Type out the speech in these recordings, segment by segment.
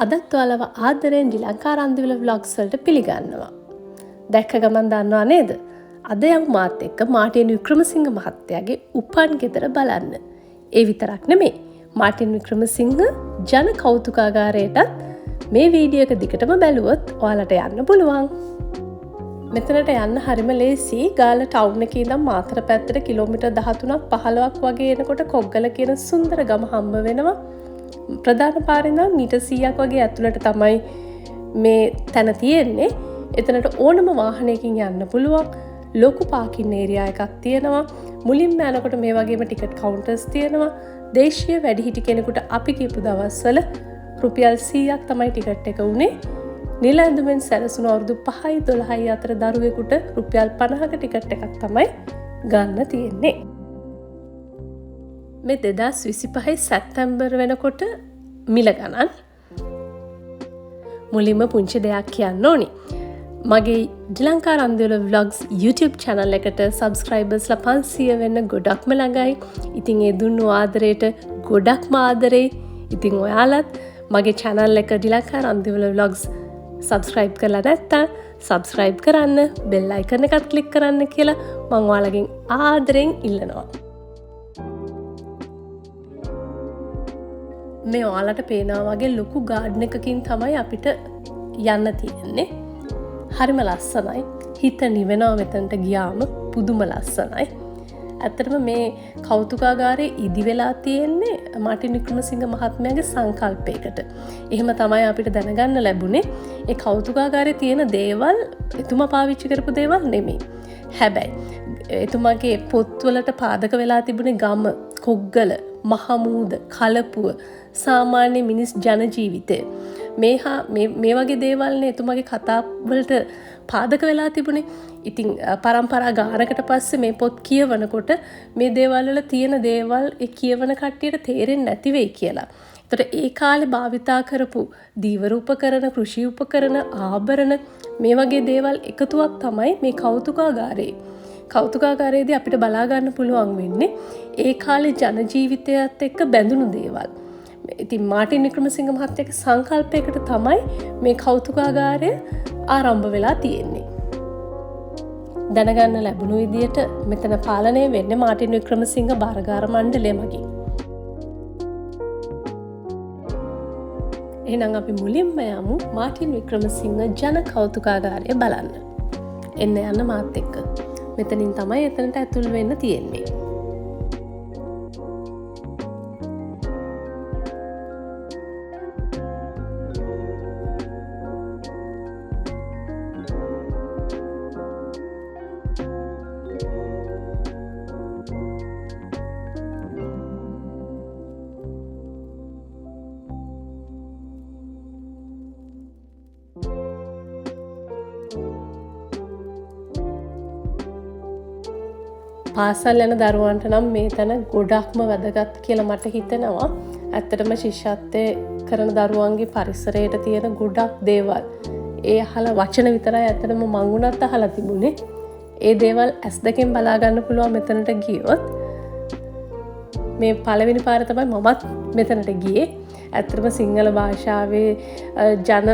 අදත් ඔයාලව ආදරයෙන් ශ්‍රී ලංකා රන්දිවල vlogs වලට පිළිගන්නවා. දැක්ක ගමන් දන්නවා නේද? අද යමු මාත් එක්ක මාර්ටින් වික්‍රමසිංහ මහත්තයාගේ උපන් ගෙදර බලන්න. ඒ විතරක් නෙමෙයි. මාර්ටින් වික්‍රමසිංහ ජන කෞතුකාගාරයටත් මේ වීඩියෝ එක දිගටම බැලුවොත් ඔයාලට යන්න පුළුවන්. මෙතනට යන්න හරිම ලේසි. ගාල්ල ටවුන් එකේ ඉඳන් මාතර පැත්තට කිලෝමීටර් 13ක් 15ක් වගේ එනකොට කොග්ගල කියන සුන්දර ගම හම්බ වෙනවා. ප්‍රධාන පාරේ ඉඳන් මීටර් 100ක් වගේ ඇතුළට තමයි මේ තැන තියෙන්නේ. එතනට ඕනම වාහනයකින් යන්න පුළුවන්. ලොකු පාකින් ඒරියා එකක් තියෙනවා. මුලින්ම යනකොට මේ වගේම ටිකට් කවුන්ටර්ස් තියෙනවා. දේශීය වැඩිහිටි කෙනෙකුට අපි කියපු දවස්වල රුපියල් 100ක් තමයි ටිකට් එක උනේ. නිල ඇඳුමෙන් සැරසුණු අවුරුදු 5යි 12යි අතර දරුවෙකුට රුපියල් 50ක ටිකට් එකක් තමයි ගන්න තියෙන්නේ. මේ 2025 සැප්තැම්බර් වෙනකොට මිල ගණන්. මුලින්ම පුංචි දෙයක් කියන්න ඕනි. මගේ ශ්‍රී ලංකා රන්දිවල vlogs YouTube channel එකට subscribersලා 500 වෙන්න ගොඩක්ම ළඟයි. ඉතින් ඒ දුන්නු ආදරයට ගොඩක්ම ආදරේ. ඉතින් ඔයාලත් මගේ channel එක ශ්‍රී ලංකා රන්දිවල vlogs subscribe කරලා නැත්නම් subscribe කරන්න, bell icon එකත් click කරන්න කියලා මම ඔයාලගෙන් ආදරෙන් ඉල්ලනවා. මේ ඔයාලට පේනවා වගේ ලොකු ගාඩන් එකකින් තමයි අපිට යන්න තියෙන්නේ. හරිම ලස්සනයි. හිත නිවෙනවා මෙතනට ගියාම. පුදුම ලස්සනයි. ඇත්තටම මේ කෞතුකාගාරයේ ඉදි වෙලා තියෙන්නේ මාර්ටින් වික්‍රමසිංහ මහත්මයාගේ සංකල්පයකට. එහෙම තමයි අපිට දැනගන්න ලැබුණේ. ඒ කෞතුකාගාරයේ තියෙන දේවල් එතුමා පාවිච්චි කරපු දේවල් නෙමෙයි. හැබැයි එතුමාගේ පොත්වලට පාදක වෙලා තිබුණේ ගම, කොග්ගල, මහමූද, කලපුව, සාමාන්‍ය මිනිස් ජන ජීවිතය. මේ වගේ දේවල්නේ එතුමාගේ කතාවලට පාදක වෙලා තිබුණේ. ඉතින් පරම්පරා ගානකට පස්සේ මේ පොත් කියවනකොට මේ දේවල් වල තියෙන දේවල් ඒ කියවන කට්ටියට තේරෙන්නේ නැති වෙයි කියලා. ඒතර ඒ කාලේ භාවිතා කරපු දීවර උපකරණ, කෘෂි උපකරණ, ආභරණ මේ වගේ දේවල් එකතුවක් තමයි මේ කෞතුකාගාරේ. කෞතුකාගාරයේදී අපිට බලා ගන්න පුළුවන් වෙන්නේ ඒ කාලේ ජන ජීවිතයත් එක්ක බැඳුණු දේවල්. ඉතින් මාර්ටින් වික්‍රමසිංහ මහත්තයාගේ සංකල්පයකට තමයි මේ කෞතුකාගාරය ආරම්භ වෙලා තියෙන්නේ. දැනගන්න ලැබුණු විදියට මෙතන පාලනය වෙන්නේ මාර්ටින් වික්‍රමසිංහ බාරගාර මණ්ඩලය මගින්. එහෙනම් අපි මුලින්ම යමු මාර්ටින් වික්‍රමසිංහ ජන කෞතුකාගාරය බලන්න. එන්න යන්න මාත් එක්ක. මෙතනින් තමයි එතනට ඇතුල් වෙන්න තියෙන්නේ. පාසල් යන දරුවන්ට නම් මේ තැන ගොඩක්ම වැදගත් කියලා මට හිතෙනවා. ඇත්තටම ශිෂ්‍යත්වයේ කරන දරුවන්ගේ පරිසරයට තියෙන ගොඩක් දේවල්. ඒ අහලා වචන විතරයි ඇත්තටම මං උනත් අහලා තිබුණේ. ඒ දේවල් S2කින් බලා ගන්න පුළුවන් මෙතනට ගියොත්. මේ පළවෙනි පාර තමයි මමත් මෙතනට ගියේ. ඇත්තටම සිංහල භාෂාවේ ජන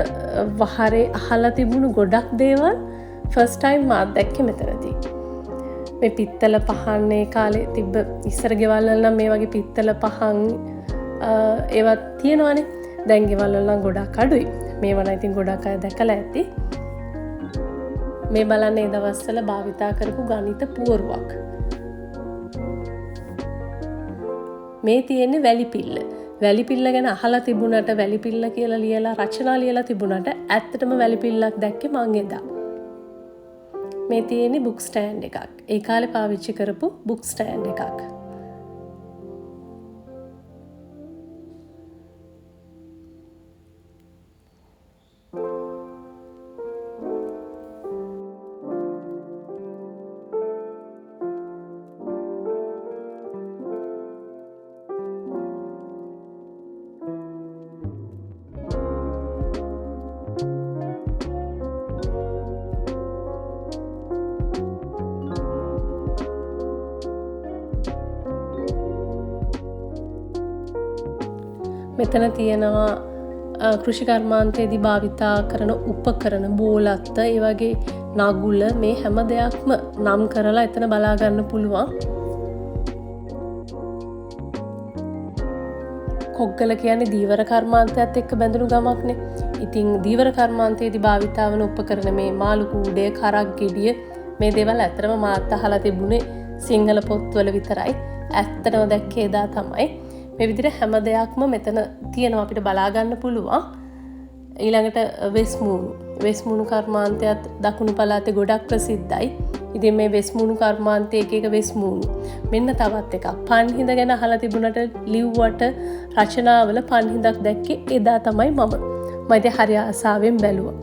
වහරේ අහලා තිබුණු ගොඩක් දේවල් ෆස්ට් ටයිම් මාත් දැක්කේ මෙතනදී. මේ පිත්තල පහන් ඒ කාලේ තිබ්බ ඉස්සර ගෙවල් වල නම් මේ වගේ පිත්තල පහන් ඒවත් තියෙනවානේ. දැන් ගෙවල් වල නම් ගොඩක් අඩුයි. මේව නම් ඉතින් ගොඩක් අය දැකලා ඇති. මේ බලන්න ඒ දවස්වල භාවිතා කරපු ගණිත පුවරුවක්. මේ තියෙන්නේ වැලිපිල්ල. වැලිපිල්ල ගැන අහලා තිබුණාට වැලිපිල්ල කියලා ලියලා රචනා ලියලා තිබුණාට ඇත්තටම වැලිපිල්ලක් දැක්කේ මං එදා. මේ තියෙන්නේ බුක් ස්ටෑන්ඩ් එකක්. ඒ කාලේ පාවිච්චි කරපු බුක් ස්ටෑන්ඩ් එකක්. මෙතන තියෙනවා කෘෂිකර්මාන්තයේදී භාවිතා කරන උපකරණ බෝලත්ත ඒ වගේ නගුල මේ හැම දෙයක්ම නම් කරලා එතන බලාගන්න පුළුවන්. කොග්ගල කියන්නේ දීවර කර්මාන්තයත් එක්ක බැඳුණු ගමක්නේ. ඉතින් දීවර කර්මාන්තයේදී භාවිතා වන උපකරණ මේ මාළු කූඩය, කරක් ගෙඩිය මේ දේවල් ඇත්තටම මාත් අහලා තිබුණේ සිංහල පොත්වල විතරයි. ඇත්තටම දැක්කේ එදා තමයි. මේ විදිහට හැම දෙයක්ම මෙතන තියෙනවා අපිට බලා ගන්න පුළුවන්. ඊළඟට වෙස්මුණු කර්මාන්තයත් දකුණු පළාතේ ගොඩක් ප්‍රසිද්ධයි. ඉතින් මේ වෙස්මුණු කර්මාන්තයේ එක වෙස්මුණු මෙන්න තවත් එකක් පන්හිඳ ගැන අහලා තිබුණට ලිව්වට රචනාවල පන්හිඳක් දැක්කේ එදා තමයි මම. මම ඉතින් හරි ආසාවෙන් බැලුවා.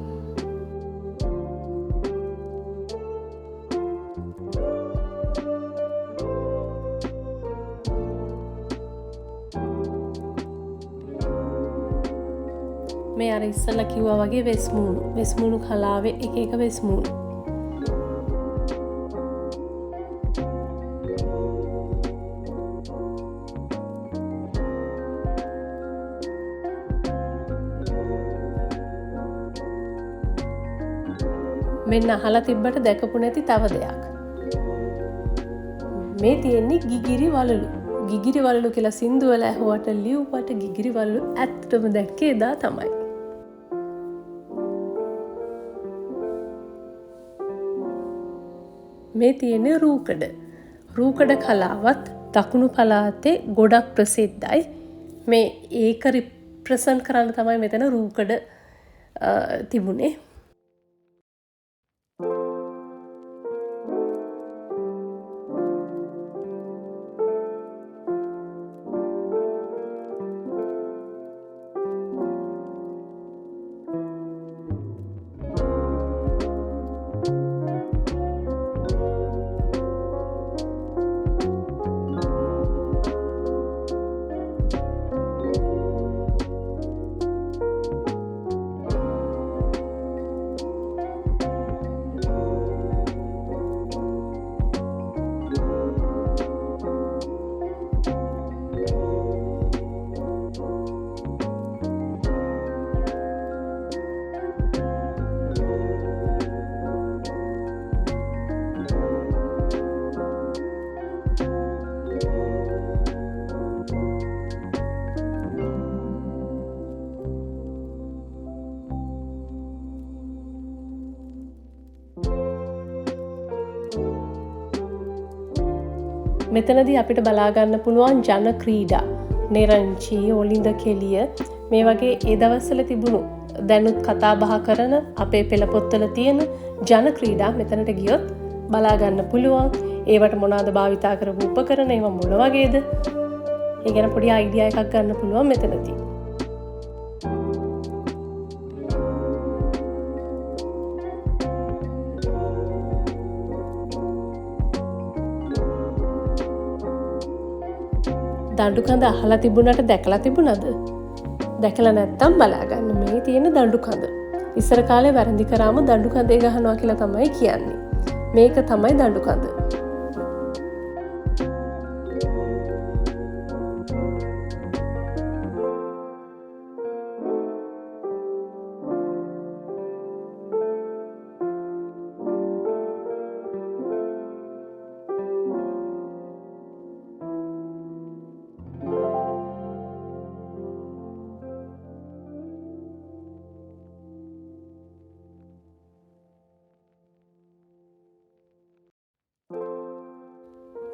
මේ අර ඉස්සලා කිව්වා වගේ වෙස්මුණු කලාවේ එක වෙස්මුණු. මෙන්න අහලා තිබ්බට දැකපු නැති තව දෙයක්. මේ තියෙන්නේ ගිගිරි වලලු. ගිගිරි වලලු කියලා සින්දු වල ඇහුවට ලියුවට ගිගිරි වලලු ඇත්තටම දැක්කේ එදා තමයි. මේ තියෙන්නේ රූකඩ. රූකඩ කලාවත් දකුණු පළාතේ ගොඩක් ප්‍රසිද්ධයි. මේ ඒක රිප්‍රසන්ට් කරන්න තමයි මෙතන රූකඩ තිබුණේ. මෙතනදී අපිට බලාගන්න පුළුවන් ජන ක්‍රීඩා නිරංචි ඔලින්ද කෙලිය මේ වගේ ඒ දවස්වල තිබුණු දැනුත් කතා බහ කරන අපේ පෙළපොත්වල තියෙන ජන ක්‍රීඩා මෙතනට ගියොත් බලාගන්න පුළුවන්. ඒවට මොනවාද භාවිතා කරපු උපකරණ ඒවා මොන වගේද? ඒ ගැන පොඩි අයිඩියා එකක් ගන්න පුළුවන් මෙතනදී. දඬු කඳ අහලා තිබුණට දැකලා තිබුණද? දැකලා නැත්තම් බලාගන්න මේ තියෙන දඬු කඳ. ඉස්සර කාලේ වැරදි කරාම දඬු කඳේ ගහනවා කියලා තමයි කියන්නේ. මේක තමයි දඬු කඳ.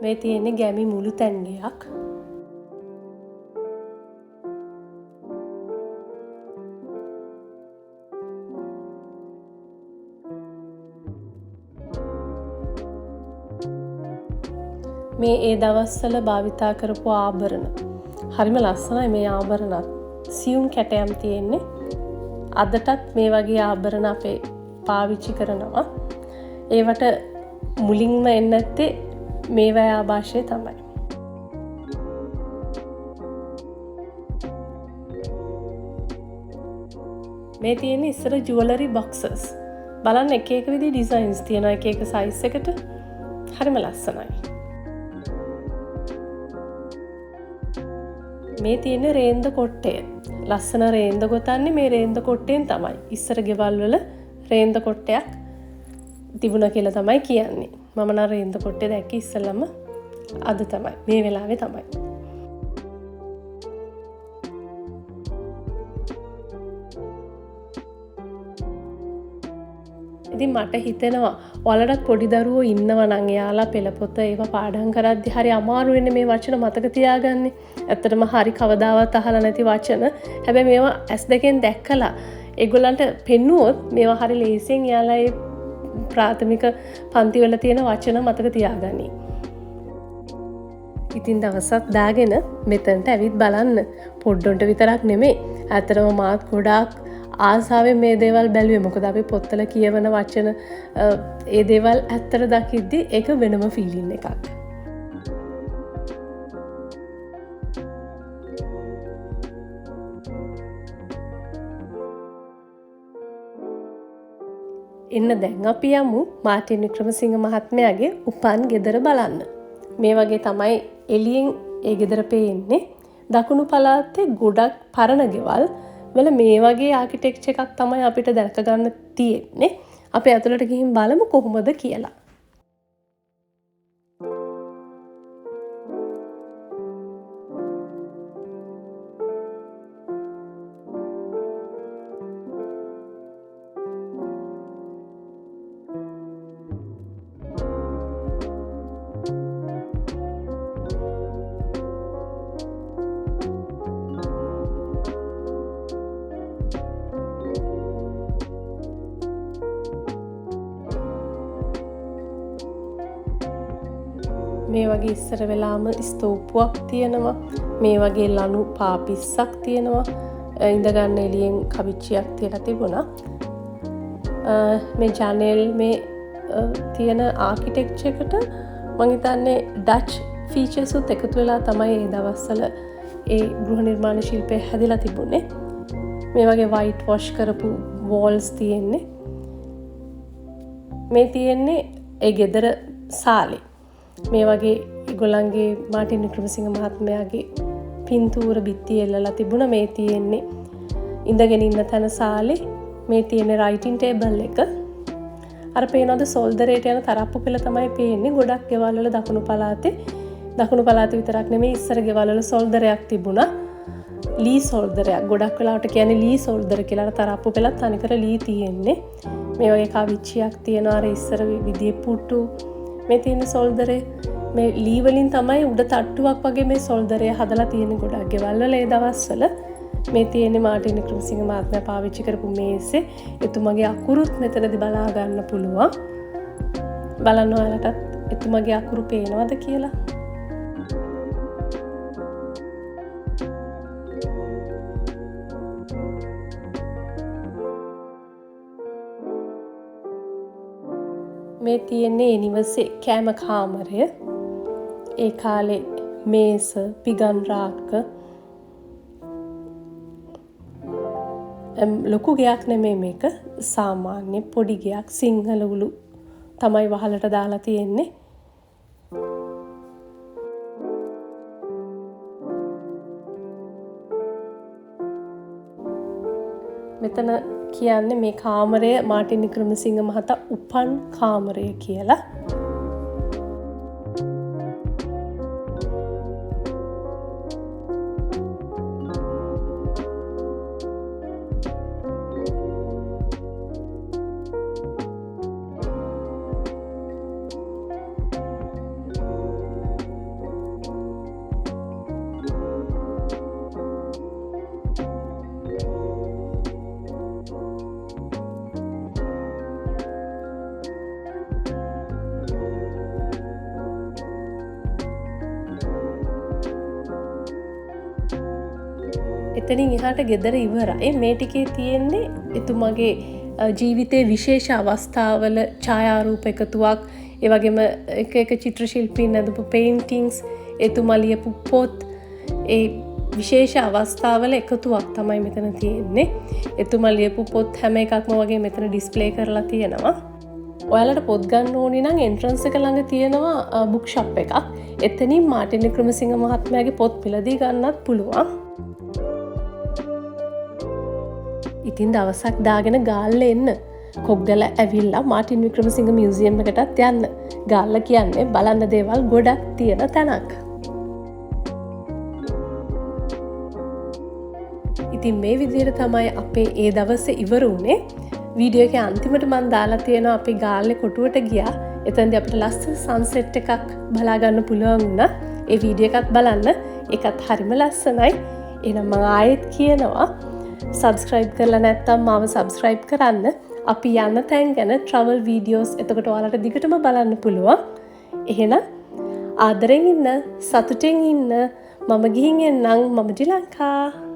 මේ තියෙන්නේ ගැමි මුළු තැන්ගයක්. මේ ඒ දවස්වල භාවිතා කරපු ආභරණ. හරිම ලස්සනයි මේ ආභරණත්. සියුම් කැටයම් තියෙන්නේ. අදටත් මේ වගේ ආභරණ අපේ පාවිච්චි කරනවා. ඒවට මුලින්ම එන්නේ නැත්තේ මේවා ආభాෂය තමයි. මේ තියෙන්නේ ඉස්සර ජුවලරි බොක්සස්. බලන්න එක එක විදිහේ ඩිසයින්ස් තියෙනවා එක එක සයිස් එකට. හරිම ලස්සනයි. මේ තියෙන්නේ රේන්ද කොට්ටය. ලස්සන රේන්ද ගොතන්නේ මේ රේන්ද කොට්ටෙන් තමයි. ඉස්සර ගෙවල් වල රේන්ද කොට්ටයක් තිබුණා කියලා තමයි කියන්නේ. මම නම් රේන්ද කොට්ටේ දැක්කේ ඉස්සෙල්ලම අද තමයි. මේ වෙලාවේ තමයි. ඉතින් මට හිතෙනවා ඔයාලට පොඩි දරුවෝ ඉන්නවා නම් එයාලා පෙළ පොත ඒවා පාඩම් කරද්දි හරි අමාරු වෙන්නේ මේ වචන මතක තියාගන්න. ඇත්තටම හරි කවදාවත් අහලා නැති වචන. හැබැයි මේවා S2 දැක්කලා ඒගොල්ලන්ට පෙන්නුවොත් මේවා හරි ලේසියෙන් එයාලා ඒ ප්‍රාථමික පන්ති වල තියෙන වචන මතක තියාගනි. ඉතින් දවසක් දාගෙන මෙතනට ඇවිත් බලන්න. පොඩ්ඩොන්ට විතරක් නෙමෙයි. ඇත්තටම මාත් ගොඩාක් ආසාවෙන් මේ දේවල් බැලුවේ. මොකද අපි පොත්වල කියවන වචන ඒ දේවල් ඇත්තට දකිද්දි ඒක වෙනම ෆීලින් එකක්. එන්න දැන් අපි යමු මාර්ටින් වික්‍රමසිංහ මහත්මයාගේ උපන් ගෙදර බලන්න. මේ වගේ තමයි එළියෙන් ඒ ගෙදර පේන්නේ. දකුණු පළාතේ ගොඩක් පරණ ගෙවල් වල මේ වගේ ආකිටෙක්චර් එකක් තමයි අපිට දැක ගන්න තියෙන්නේ. අපි ඇතුළට ගිහින් බලමු කොහොමද කියලා. මේ වගේ ඉස්සර වෙලාම ස්තූපුවක් තියෙනවා. මේ වගේ ලනු පාපිස්සක් තියෙනවා. ඉඳගන්න එළියෙන් කවිච්චියක් තියලා තිබුණා. මේ ජනෙල් මේ තියෙන ආකිටෙක්චර් එකට මම හිතන්නේ ඩච් ෆීචර්ස් උත් එකතු වෙලා තමයි ඒ දවස්වල ඒ ගෘහ නිර්මාණ ශිල්පය හැදිලා තිබුණේ. මේ වගේ වයිට් වොෂ් කරපු වෝල්ස් තියෙන්නේ. මේ තියෙන්නේ ඒ ගෙදර සාලේ. මේ වගේ ඒගොල්ලන්ගේ මාර්ටින් වික්‍රමසිංහ මහත්මයාගේ පින්තූර බිත්ති එල්ලලා තිබුණා. මේ තියෙන්නේ ඉඳගෙන ඉන්න තැන සාලේ. මේ තියෙන්නේ රයිටින් ටේබල් එක. අර පේනවද සෝල්දරේට යන තරප්පු පෙළ තමයි පේන්නේ. ගොඩක් ගෙවල් වල දකුණු පළාතේ විතරක් නෙමෙයි ඉස්සර ගෙවල් වල සෝල්දරයක් තිබුණා. ලී සෝල්දරයක්. ගොඩක් වෙලාවට කියන්නේ ලී සෝල්දර කියලා. තරප්පු පෙළත් තනිකර ලී තියෙන්නේ. මේ වගේ කවිච්චියක් තියෙනවා. අර ඉස්සර විදිහේ පුටු මේ තියෙන සොල්දරේ මේ ලී වලින් තමයි උඩ තට්ටුවක් වගේ මේ සොල්දරය හදලා තියෙන ගොඩක් ගෙවල් වල ඒ දවස්වල. මේ තියෙන්නේ මාර්ටින් වික්‍රමසිංහ මහත්මයා පාවිච්චි කරපු මේසේ. එතුමගේ අකුරුත් මෙතනදී බලා ගන්න පුළුවන්. බලන්න ඔයාලටත් එතුමගේ අකුරු පේනවද කියලා. මේ තියෙන්නේ නිවසේ කෑම කාමරය. ඒ කාලේ මේස, පිගන් රාක්ක ලොකු ගයක් නෙමෙයි මේක. සාමාන්‍ය පොඩි ගයක්. සිංහල උළු තමයි වහලට දාලා තියෙන්නේ. මෙතන කියන්නේ මේ කාමරය මාර්ටින් වික්‍රමසිංහ මහතා උපන් කාමරය කියලා. එතනින් එහාට ගෙදර ඉවරයි. මේ ටිකේ තියෙන්නේ එතුමගේ ජීවිතයේ විශේෂ අවස්ථාවල ඡායාරූප එකතුවක්. ඒ වගේම එක චිත්‍ර ශිල්පීන් නදපු පේන්ටිංග්ස්, එතුමා ලියපු පොත්, ඒ විශේෂ අවස්ථාවල එකතුවක් තමයි මෙතන තියෙන්නේ. එතුමා ලියපු පොත් හැම එකක්ම වගේ මෙතන ඩිස්ප්ලේ කරලා තියෙනවා. ඔයාලට පොත් ගන්න ඕනි නම් එන්ට්‍රන්ස් එක ළඟ තියෙනවා බුක් ෂොප් එකක්. එතනින් මාර්ටින් වික්‍රමසිංහ මහත්මයාගේ පොත් මිලදී ගන්නත් පුළුවන්. ඉතින් දවසක් දාගෙන ගාල්ල එන්න. කොග්ගල ඇවිල්ලා මාටින් වික්‍රමසිංහ මියුසියම් එකටත් යන්න. ගාල්ල කියන්නේ බලන්න දේවල් ගොඩක් තියෙන තැනක්. ඉතින් මේ විදිහට තමයි අපේ ඒ දවසේ ඉවර වුණේ. වීඩියෝ එකේ අන්තිමට මම දාලා තියෙනවා අපි ගාල්ලේ කොටුවට ගියා. එතනදී අපිට ලස්සන සන්සෙට් එකක් බලා ගන්න පුළුවන් වුණා. ඒ වීඩියෝ එකත් බලන්න. ඒකත් හරිම ලස්සනයි. එහෙනම් මම ආයෙත් කියනවා subscribe කරලා නැත්නම් මාව subscribe කරන්න. අපි යන තැන් ගැන travel videos එතකොට ඔයාලට දිගටම බලන්න පුළුවන්. එහෙනම් ආදරෙන් ඉන්න, සතුටෙන් ඉන්න. මම ගිහින් එන්නම්. මම ශ්‍රී ලංකා.